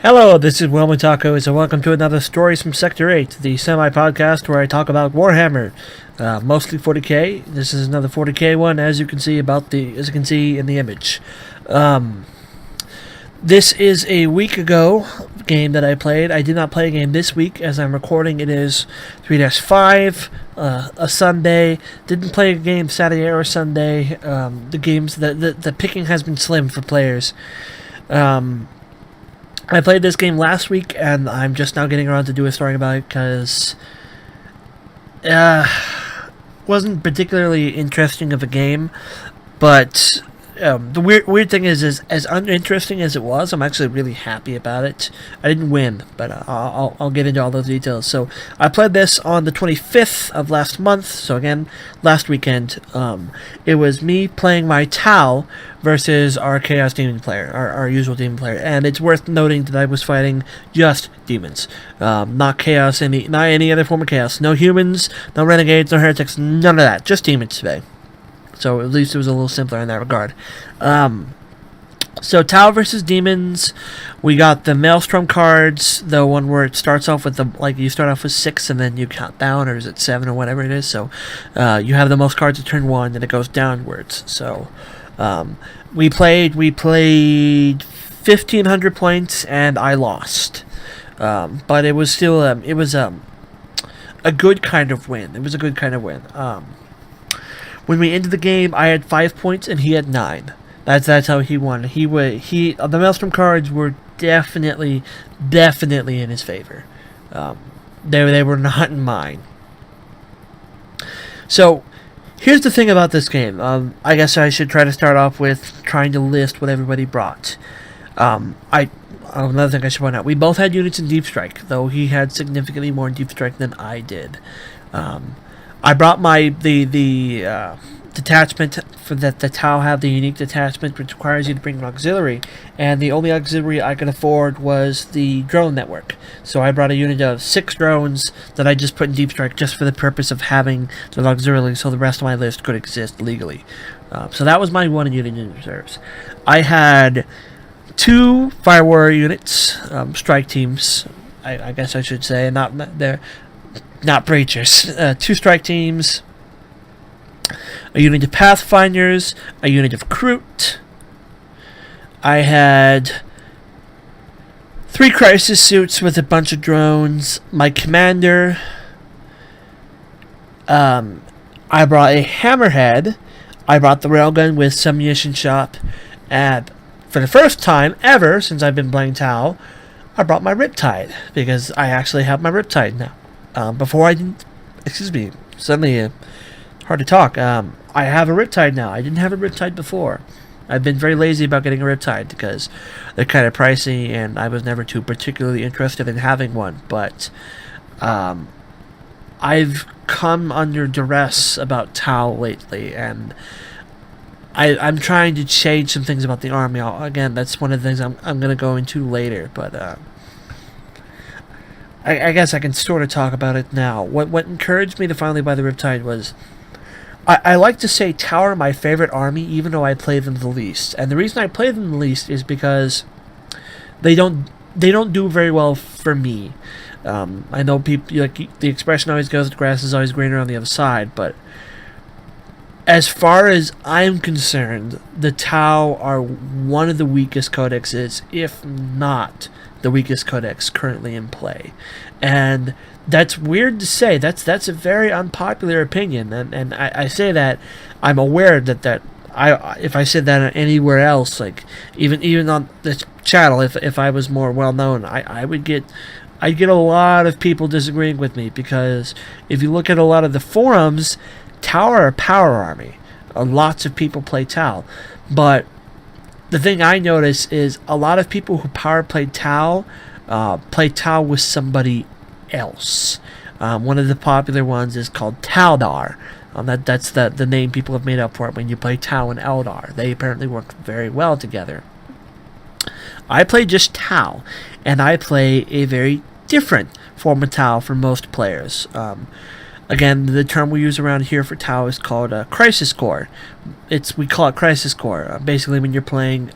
Hello, this is WellArmedWithTacos, and welcome to another Stories from Sector 8, the semi-podcast where I talk about Warhammer, mostly 40k. This is another 40k one, as you can see in the image. This is a week ago game that I played. I did not play a game this week, as I'm recording. It is 3-5, a Sunday. Didn't play a game Saturday or Sunday. The picking has been slim for players. I played this game last week, and I'm just now getting around to do a story about it because wasn't particularly interesting of a game, but the weird thing is as uninteresting as it was, I'm actually really happy about it. I didn't win, but I'll get into all those details. So I played this on the 25th of last month, so again, last weekend. It was me playing my Tau versus our Chaos Demon player, our usual Demon player, and it's worth noting that I was fighting just demons, not Chaos, not any other form of Chaos. No humans, no renegades, no heretics, none of that, just demons today. So at least it was a little simpler in that regard. So Tau versus Demons, we got the Maelstrom cards, the one where it starts off with you start off with 6 and then you count down, or is it 7 or whatever it is. So you have the most cards at turn 1 and it goes downwards. So we played 1,500 points and I lost. But it was still a good kind of win. It was a good kind of win. When we ended the game, I had 5 points and he had 9. That's how he won. The Maelstrom cards were definitely in his favor. They were not in mine. So here's the thing about this game. I guess I should try to start off with trying to list what everybody brought. Another thing I should point out: we both had units in Deep Strike, though he had significantly more in Deep Strike than I did. I brought the detachment for that. The Tau have the unique detachment, which requires you to bring an auxiliary, and the only auxiliary I could afford was the drone network. So I brought a unit of 6 drones that I just put in Deep Strike just for the purpose of having the auxiliary, so the rest of my list could exist legally. So that was my one unit in reserves. I had 2 Fire Warrior units, strike teams, I guess I should say, not breachers. 2 strike teams, a unit of Pathfinders, a unit of Kroot. I had 3 crisis suits with a bunch of drones. My commander, I brought a Hammerhead. I brought the Railgun with some munition shop, and for the first time ever since I've been playing Tau, I brought my Riptide, because I actually have my Riptide now. Before I didn't, suddenly hard to talk. I have a Riptide now. I didn't have a Riptide before. I've been very lazy about getting a Riptide because they're kind of pricey, and I was never too particularly interested in having one. But I've come under duress about Tau lately, and I'm trying to change some things about the army. Again, that's one of the things I'm going to go into later, but I guess I can sort of talk about it now. What encouraged me to finally buy the Riptide was, I like to say Tau are my favorite army, even though I play them the least. And the reason I play them the least is because they don't do very well for me. I know people, like, the expression always goes, the grass is always greener on the other side, but as far as I'm concerned, the Tau are one of the weakest codexes, if not the weakest codex currently in play. And that's weird to say. That's a very unpopular opinion, and I say that I'm aware that if I said that anywhere else, like even on this channel, if I was more well known, I'd get a lot of people disagreeing with me, because if you look at a lot of the forums, Tau are a power army. Lots of people play Tau, but the thing I notice is a lot of people who power play Tau with somebody else. One of the popular ones is called Taldar. That's the name people have made up for it when you play Tau and Eldar. They apparently work very well together. I play just Tau, and I play a very different form of Tau from most players. Again, the term we use around here for Tau is called a crisis core. We call it crisis core. Basically, when you're playing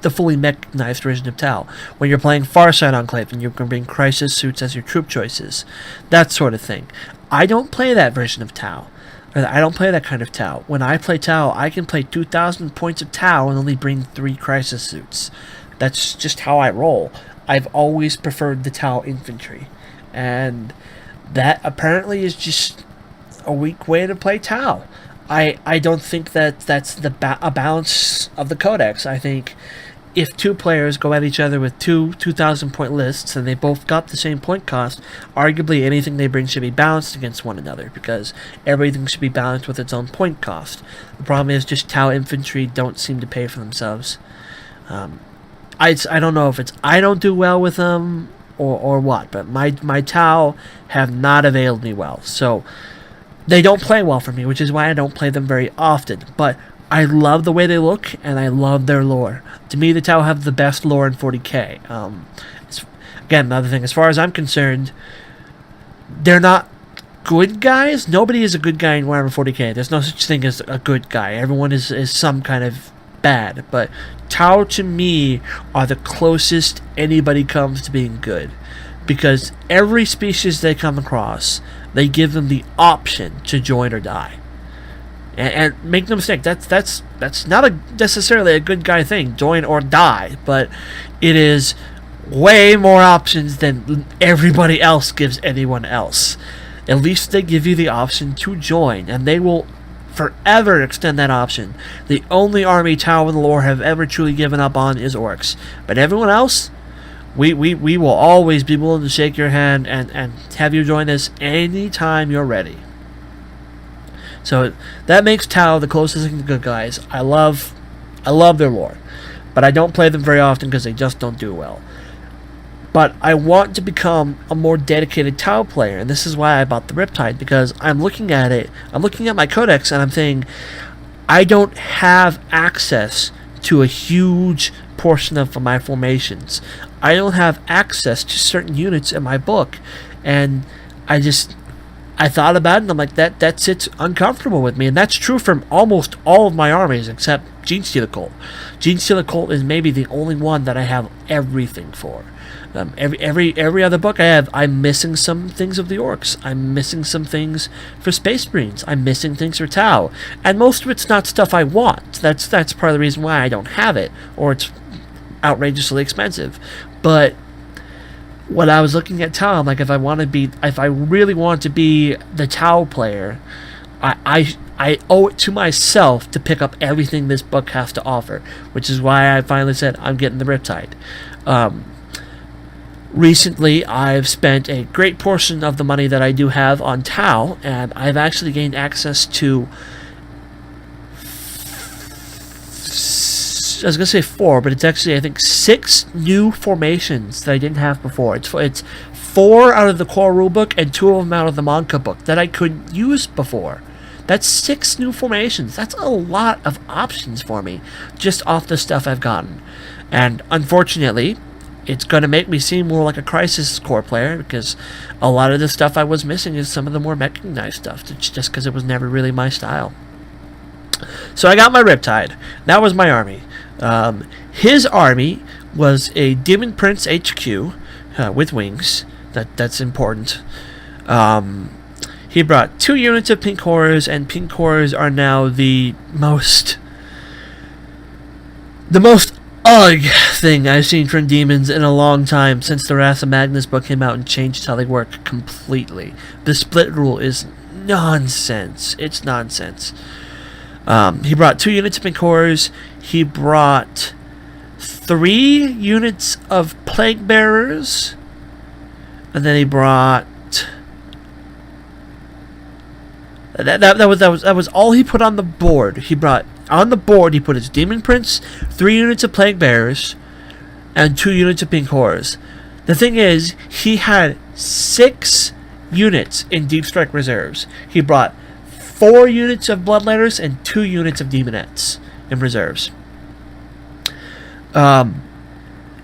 the fully mechanized version of Tau, when you're playing Farside Enclave and you can bring crisis suits as your troop choices, that sort of thing. I don't play that version of Tau. I don't play that kind of Tau. When I play Tau, I can play 2,000 points of Tau and only bring 3 crisis suits. That's just how I roll. I've always preferred the Tau infantry, and that apparently is just a weak way to play Tau. I don't think that's a balance of the codex. I think if 2 players go at each other with 2,000 point lists and they both got the same point cost, arguably anything they bring should be balanced against one another, because everything should be balanced with its own point cost. The problem is just Tau infantry don't seem to pay for themselves. I don't know if it's I don't do well with them or what, but my Tau have not availed me well. So they don't play well for me, which is why I don't play them very often. But I love the way they look, and I love their lore. To me, the Tau have the best lore in 40k. Again, another thing, as far as I'm concerned, they're not good guys. Nobody is a good guy in Warhammer 40k. There's no such thing as a good guy. Everyone is some kind of bad. But Tau, to me, are the closest anybody comes to being good. Because every species they come across, they give them the option to join or die. And make no mistake, that's not necessarily a good guy thing, join or die, but it is way more options than everybody else gives anyone else. At least they give you the option to join, and they will forever extend that option. The only army Tau in the lore have ever truly given up on is orcs. But everyone else, we will always be willing to shake your hand and have you join us anytime you're ready. So that makes Tau the closest thing to good guys. I love their lore, but I don't play them very often because they just don't do well. But I want to become a more dedicated Tau player, and this is why I bought the Riptide, because I'm looking at it, I'm looking at my codex, and I'm thinking, I don't have access to a huge portion of my formations. I don't have access to certain units in my book, and I thought about it, and I'm like, that sits uncomfortable with me, and that's true from almost all of my armies except Genestealer Cult. Genestealer Cult is maybe the only one that I have everything for. Every other book I have, I'm missing some things of the orcs. I'm missing some things for Space Marines. I'm missing things for Tau, and most of it's not stuff I want. That's part of the reason why I don't have it, or it's outrageously expensive. But when I was looking at Tau, I'm like, if I really want to be the Tau player, I owe it to myself to pick up everything this book has to offer, which is why I finally said I'm getting the Riptide. Recently, I've spent a great portion of the money that I do have on Tau, and I've actually gained access to, I was going to say 4, but it's actually, I think, 6 new formations that I didn't have before. It's 4 out of the core rulebook and 2 of them out of the Monka book that I couldn't use before. That's 6 new formations. That's a lot of options for me, just off the stuff I've gotten. And unfortunately, it's going to make me seem more like a Crisis Core player, because a lot of the stuff I was missing is some of the more mechanized stuff, just because it was never really my style. So I got my Riptide. That was my army. His army was a Demon Prince HQ with wings. That's important. He brought 2 units of Pink Horrors, and Pink Horrors are now the most ugh thing I've seen from demons in a long time, since the Wrath of Magnus book came out and changed how they work completely. The split rule is nonsense. It's nonsense. He brought 2 units of Pink Horrors. He brought 3 units of Plague Bearers, and then he brought that was all he put on the board. He brought on the board. He put his Demon Prince, 3 units of Plague Bearers, and 2 units of Pink Horrors. The thing is, he had 6 units in Deep Strike reserves. He brought 4 units of Bloodletters and 2 units of Demonettes in reserves.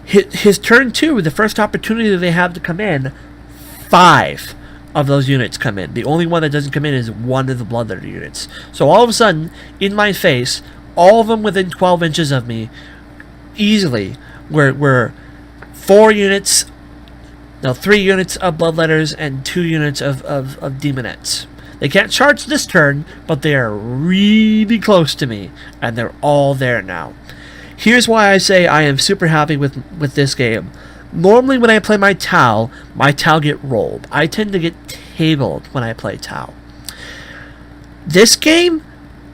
His turn 2, the first opportunity they have to come in, 5 of those units come in. The only one that doesn't come in is one of the Bloodletter units. So all of a sudden, in my face, all of them within 12 inches of me, easily, were 4 units, no, 3 units of Bloodletters and 2 units of Demonettes. They can't charge this turn, but they are really close to me, and they're all there now. Here's why I say I am super happy with this game. Normally when I play my Tau get rolled. I tend to get tabled when I play Tau. This game,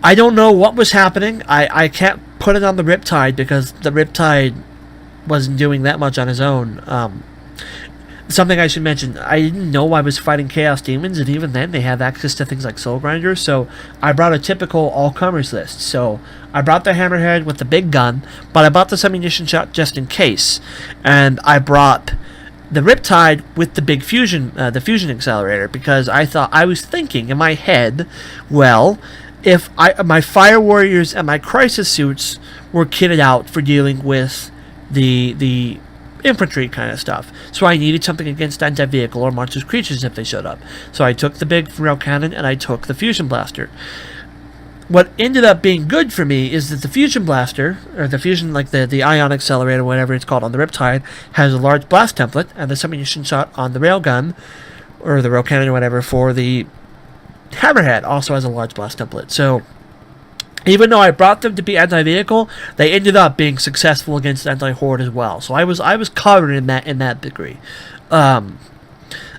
I don't know what was happening. I can't put it on the Riptide because the Riptide wasn't doing that much on his own. Something I should mention, I didn't know I was fighting Chaos Demons, and even then they have access to things like Soul Grinders, so I brought a typical all-comers list. So I brought the Hammerhead with the big gun, but I brought the submunition shot just in case. And I brought the Riptide with the big fusion, the fusion accelerator, because I was thinking in my head, well, if my Fire Warriors and my Crisis Suits were kitted out for dealing with the infantry kind of stuff. So I needed something against anti-vehicle or monstrous creatures if they showed up. So I took the big rail cannon and I took the fusion blaster. What ended up being good for me is that the fusion blaster, or the fusion, like the ion accelerator, whatever it's called on the Riptide, has a large blast template, and the submunition shot on the railgun, or the rail cannon or whatever, for the Hammerhead also has a large blast template. So even though I brought them to be anti-vehicle, they ended up being successful against anti-horde as well. So I was covered in that degree. I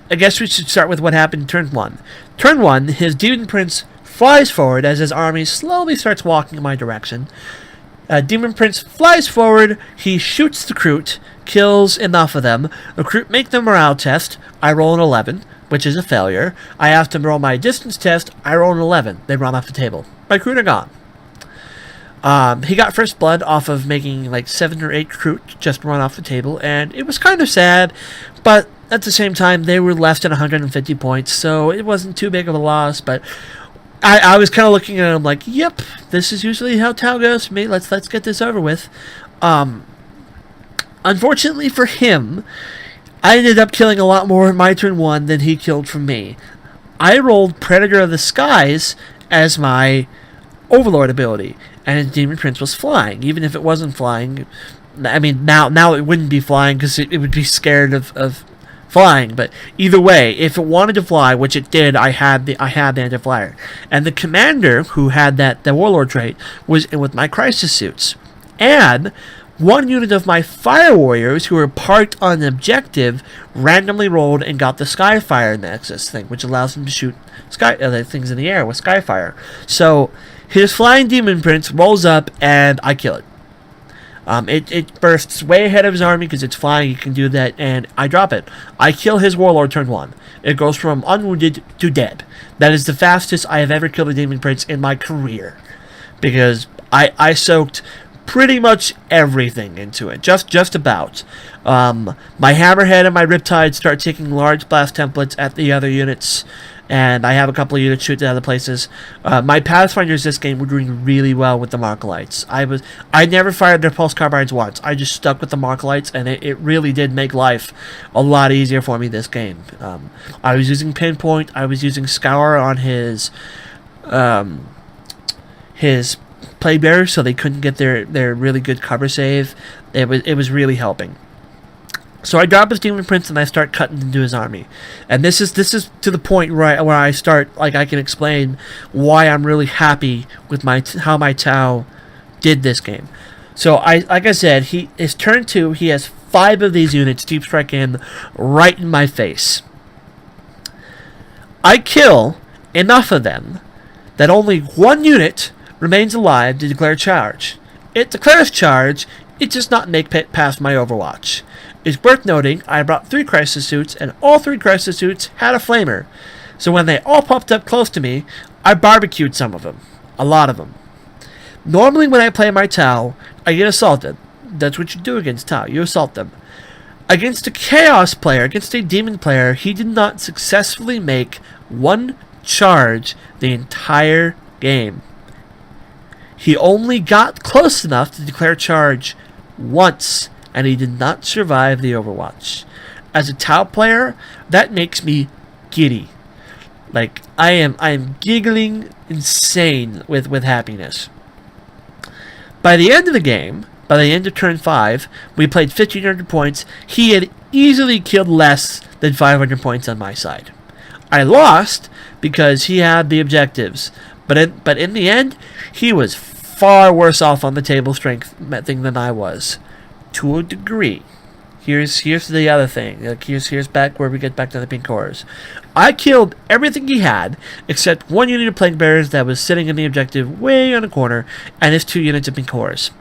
guess we should start with what happened in turn 1. Turn 1, his Demon Prince flies forward as his army slowly starts walking in my direction. Demon Prince flies forward, he shoots the Kroot, kills enough of them. The Kroot make the morale test. I roll an 11, which is a failure. I ask them to roll my distance test. I roll an 11. They run off the table. My Kroot are gone. He got first blood off of making like 7 or 8 Kroot just run off the table, and it was kind of sad, but at the same time they were left at 150 points, so it wasn't too big of a loss. But I was kind of looking at him like, yep, this is usually how Tau goes for me. Let's get this over with. Unfortunately for him, I ended up killing a lot more in my turn 1 than he killed from me. I rolled Predator of the Skies as my Overlord ability, and his Demon Prince was flying. Even if it wasn't flying, I mean, now it wouldn't be flying because it would be scared of flying. But either way, if it wanted to fly, which it did, I had the anti-flyer. And the commander who had the Warlord trait was in with my Crisis Suits. And one unit of my Fire Warriors who were parked on an objective randomly rolled and got the Skyfire Nexus thing, which allows them to shoot things in the air with Skyfire. So his flying Demon Prince rolls up, and I kill it. It bursts way ahead of his army because it's flying. You can do that, and I drop it. I kill his Warlord turn 1. It goes from unwounded to dead. That is the fastest I have ever killed a Demon Prince in my career, because I soaked pretty much everything into it, just about. My Hammerhead and my Riptide start taking large blast templates at the other units, and I have a couple of units shoot to other places. My Pathfinders this game were doing really well with the Markalites. I never fired their Pulse Carbines once. I just stuck with the Markalites, and it really did make life a lot easier for me this game. I was using Pinpoint. I was using Scour on his Plaguebearer, so they couldn't get their really good cover save. It was really helping. So I drop his Demon Prince and I start cutting into his army, and this is to the point where I start, like, I can explain why I'm really happy with how my Tau did this game. So like I said, his turn 2, he has 5 of these units deep strike in right in my face. I kill enough of them that only 1 unit remains alive to declare charge. It declares charge. It does not make it past my Overwatch. It's worth noting I brought 3 Crisis Suits, and all 3 Crisis Suits had a flamer. So when they all popped up close to me, I barbecued some of them. A lot of them. Normally when I play my Tau, I get assaulted. That's what you do against Tau. You assault them. Against a Chaos player, against a Demon player, he did not successfully make 1 charge the entire game. He only got close enough to declare charge once, and he did not survive the Overwatch. As a Tau player, that makes me giddy. Like, I am giggling insane with happiness. By the end of the game, by the end of turn 5, we played 1,500 points. He had easily killed less than 500 points on my side. I lost because he had the objectives. But in the end, he was far worse off on the table strength thing than I was. To a degree. Here's the other thing. Like, here's back where we get back to the pink horrors. I killed everything he had except one unit of plague bearers that was sitting in the objective way on a corner, and his 2 units of pink horrors.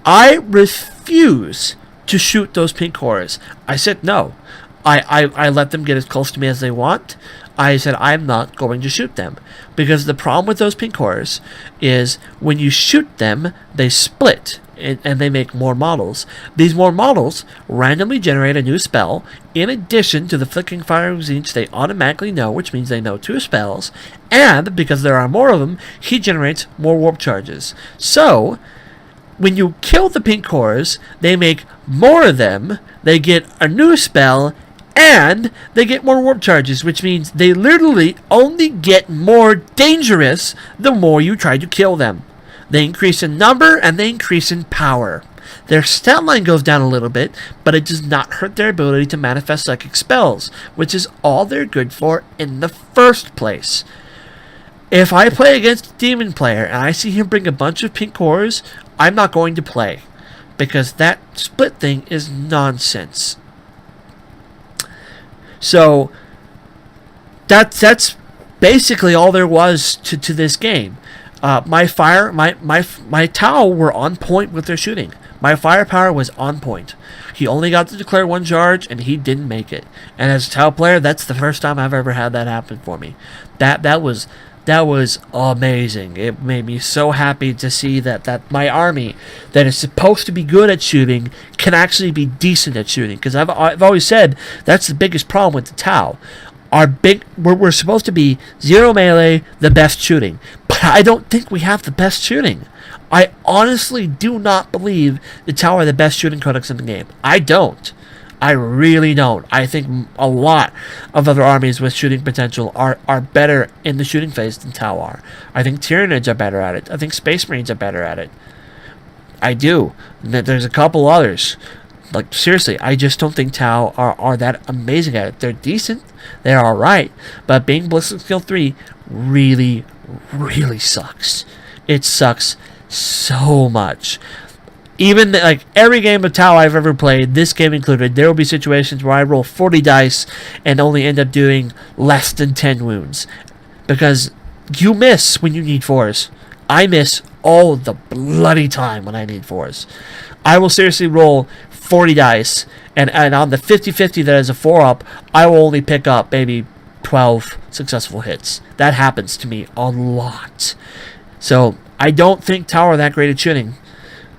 I refuse to shoot those pink horrors. I said no. I let them get as close to me as they want. I said I'm not going to shoot them. Because the problem with those pink horrors is when you shoot them, they split. And they make more models. These more models randomly generate a new spell in addition to the flickering fires each they automatically know, which means they know 2 spells, and because there are more of them, he generates more warp charges. So, when you kill the pink horrors, they make more of them, they get a new spell, and they get more warp charges, which means they literally only get more dangerous the more you try to kill them. They increase in number, and they increase in power. Their stat line goes down a little bit, but it does not hurt their ability to manifest psychic spells, which is all they're good for in the first place. If I play against a demon player, and I see him bring a bunch of pink horrors, I'm not going to play, because that split thing is nonsense. So, that's basically all there was to this game. My Tau were on point with their shooting. My firepower was on point. He only got to declare 1 charge, and he didn't make it. And as a Tau player, that's the first time I've ever had that happen for me. That was amazing. It made me so happy to see that my army, that is supposed to be good at shooting, can actually be decent at shooting. Because I've always said that's the biggest problem with the Tau. We're supposed to be 0 melee, the best shooting. But I don't think we have the best shooting. I honestly do not believe the Tau are the best shooting codex in the game. I don't. I really don't. I think a lot of other armies with shooting potential are better in the shooting phase than Tau are. I think Tyranids are better at it. I think Space Marines are better at it. I do. There's a couple others. Like, seriously, I just don't think Tau are that amazing at it. They're decent. They're alright. But being Ballistic Skill 3 really, really sucks. It sucks so much. Even, like, every game of Tau I've ever played, this game included, there will be situations where I roll 40 dice and only end up doing less than 10 wounds. Because you miss when you need 4s. I miss all the bloody time when I need 4s. I will seriously roll 40 dice, and on the 50-50 that is a 4-up, I will only pick up maybe 12 successful hits. That happens to me a lot. So, I don't think Tau are that great at shooting.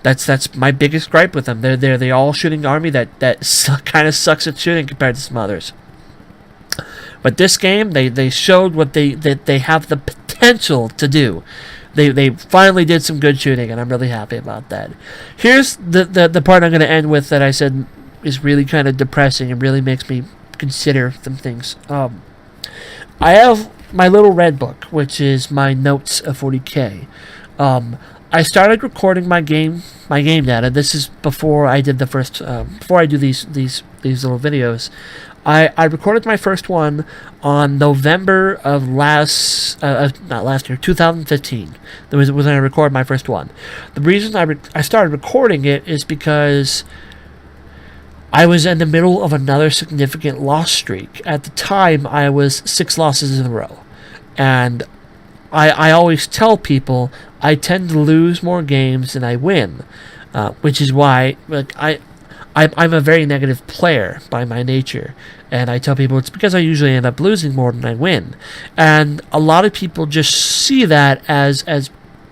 That's my biggest gripe with them. They're the all-shooting army that kind of sucks at shooting compared to some others. But this game, they showed what they have the potential to do. They finally did some good shooting, and I'm really happy about that. Here's the part I'm going to end with that I said is really kind of depressing and really makes me consider some things. I have my little red book, which is my notes of 40K. I started recording my game data. This is before I did the first, before I do these little videos. I recorded my first one on November of not last year, 2015. That was when I recorded my first one. The reason I started recording it is because I was in the middle of another significant loss streak. At the time, I was 6 losses in a row. And I always tell people I tend to lose more games than I win, which is why I'm a very negative player by my nature. And I tell people it's because I usually end up losing more than I win. And a lot of people just see that as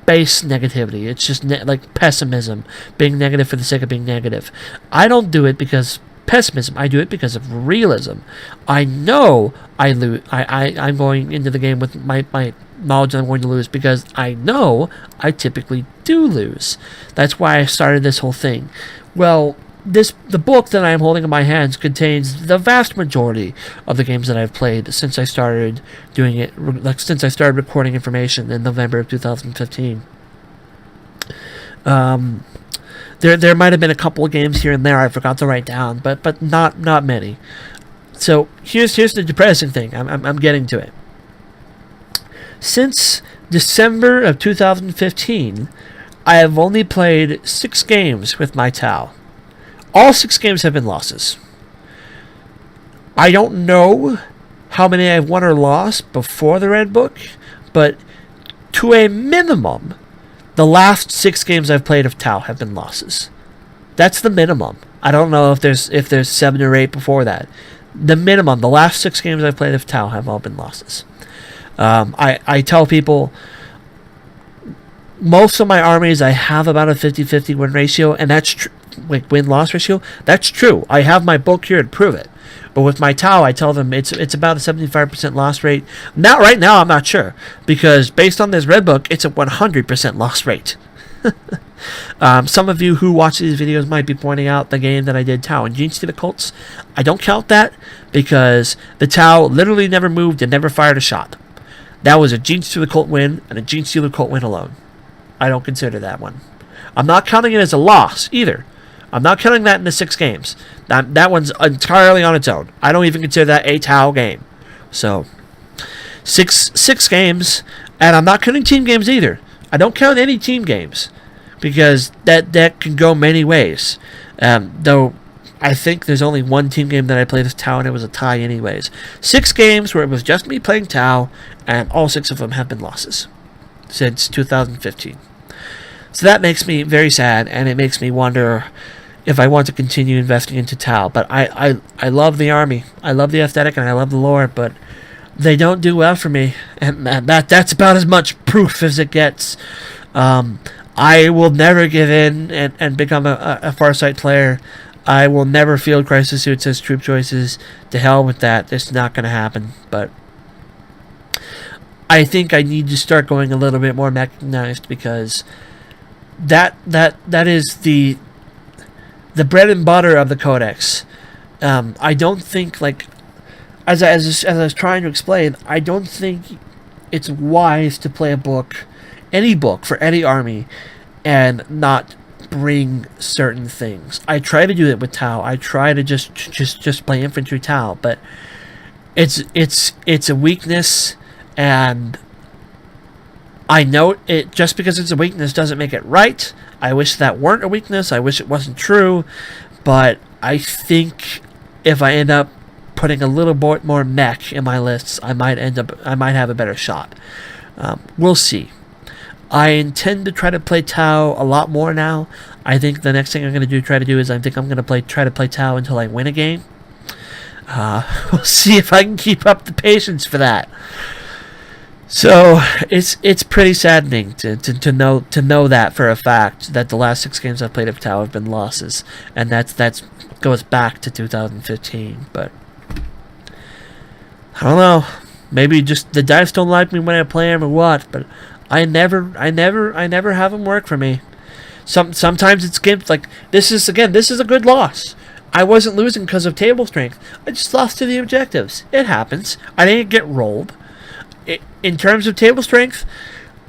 base negativity. It's just like pessimism, being negative for the sake of being negative. I don't do it because pessimism. I do it because of realism. I know I lose. I'm going into the game with my knowledge that I'm going to lose because I know I typically do lose. That's why I started this whole thing. Well, the book that I am holding in my hands contains the vast majority of the games that I've played since I started doing it, like since I started recording information in November of 2015. There might have been a couple of games here and there I forgot to write down, but not many. So here's the depressing thing. I'm getting to it. Since December of 2015, I have only played 6 games with my Tau. All 6 games have been losses. I don't know how many I've won or lost before the Red Book, but to a minimum, the last 6 games I've played of Tau have been losses. That's the minimum. I don't know if there's 7 or 8 before that. The minimum, the last 6 games I've played of Tau have all been losses. I tell people most of my armies I have about a 50-50 win ratio, and that's true. Like win-loss ratio, that's true. I have my book here to prove it. But with my Tau, I tell them it's about a 75% loss rate. Now, right now, I'm not sure, because based on this Red Book, it's a 100% loss rate. Some of you who watch these videos might be pointing out the game that I did Tau and Gene Stealer Cults. I don't count that because the Tau literally never moved and never fired a shot. That was a Gene Stealer Cult win and a Gene Stealer Cult win alone. I don't consider that one. I'm not counting it as a loss either. I'm not counting that in the 6 games. That one's entirely on its own. I don't even consider that a Tau game. So, six games, and I'm not counting team games either. I don't count any team games because that can go many ways. Though I think there's only one team game that I played with Tau, and it was a tie anyways. 6 games where it was just me playing Tau, and all 6 of them have been losses since 2015. So that makes me very sad, and it makes me wonder if I want to continue investing into Tau. But I love the army. I love the aesthetic, and I love the lore, but they don't do well for me. And that's about as much proof as it gets. I will never give in and become a Farsight player. I will never field crisis suits as troop choices. To hell with that. It's not going to happen. But I think I need to start going a little bit more mechanized, because that is the bread and butter of the Codex. I don't think, like, as I was trying to explain, I don't think it's wise to play any book for any army, and not bring certain things. I try to do it with Tau. I try to just play infantry Tau, but it's a weakness, and I know it. Just because it's a weakness doesn't make it right. I wish that weren't a weakness. I wish it wasn't true, but I think if I end up putting a little bit more mech in my lists, I might have a better shot. We'll see. I intend to try to play Tau a lot more now. I think the next thing I'm going to try to do is I think I'm going to try to play Tau until I win a game. We'll see if I can keep up the patience for that. So it's pretty saddening to know that for a fact, that the last 6 games I've played of Tau have been losses, and that goes back to 2015. But I don't know, maybe just the dice don't like me when I play them or what. But I never have them work for me. Sometimes it's games like this is a good loss. I wasn't losing because of table strength. I just lost to the objectives. It happens. I didn't get rolled. In terms of table strength,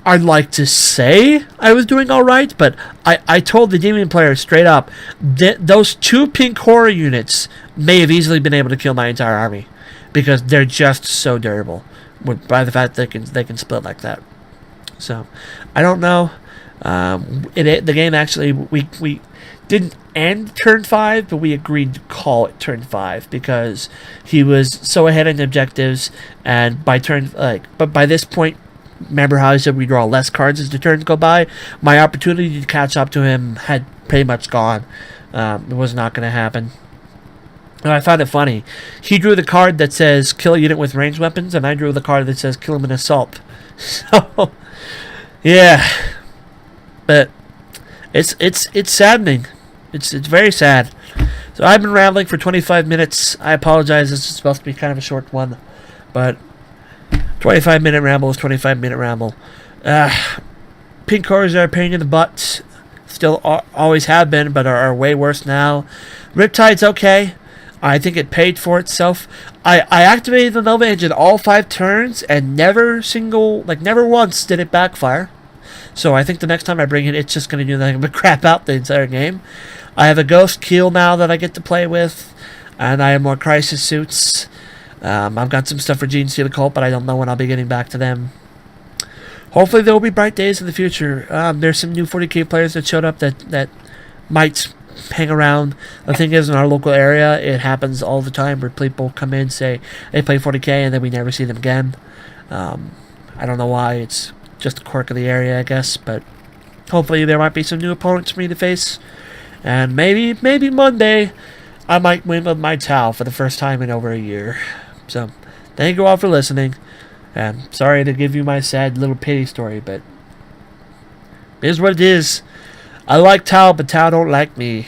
I'd like to say I was doing all right, but I told the demon player straight up that those 2 pink horror units may have easily been able to kill my entire army, because they're just so durable by the fact that they can split like that. So I don't know. The game actually we didn't end turn 5, but we agreed to call it turn 5 because he was so ahead in objectives, and by this point, remember how I said we draw less cards as the turns go by? My opportunity to catch up to him had pretty much gone. It was not going to happen. And I found it funny. He drew the card that says kill a unit with ranged weapons, and I drew the card that says kill him in assault. So, yeah. But it's saddening. It's very sad. So I've been rambling for 25 minutes. I apologize. This is supposed to be kind of a short one, but 25-minute ramble is 25-minute ramble. Pink cores are a pain in the butt. Still always have been, but are way worse now. Riptide's okay. I think it paid for itself. I activated the Nova Engine all 5 turns, and never once did it backfire. So I think the next time I bring it, it's just going to do nothing but crap out the entire game. I have a Ghost Keel now that I get to play with, and I have more Crisis Suits. I've got some stuff for Gene Stealer Cult, but I don't know when I'll be getting back to them. Hopefully there will be bright days in the future. There's some new 40k players that showed up that might hang around. The thing is, in our local area, it happens all the time where people come in, say they play 40k, and then we never see them again. I don't know why. It's just a quirk of the area, I guess, but hopefully there might be some new opponents for me to face. And maybe Monday I might win with my Tau for the first time in over a year. So, thank you all for listening. And sorry to give you my sad little pity story, but it is what it is. I like Tau, but Tau don't like me.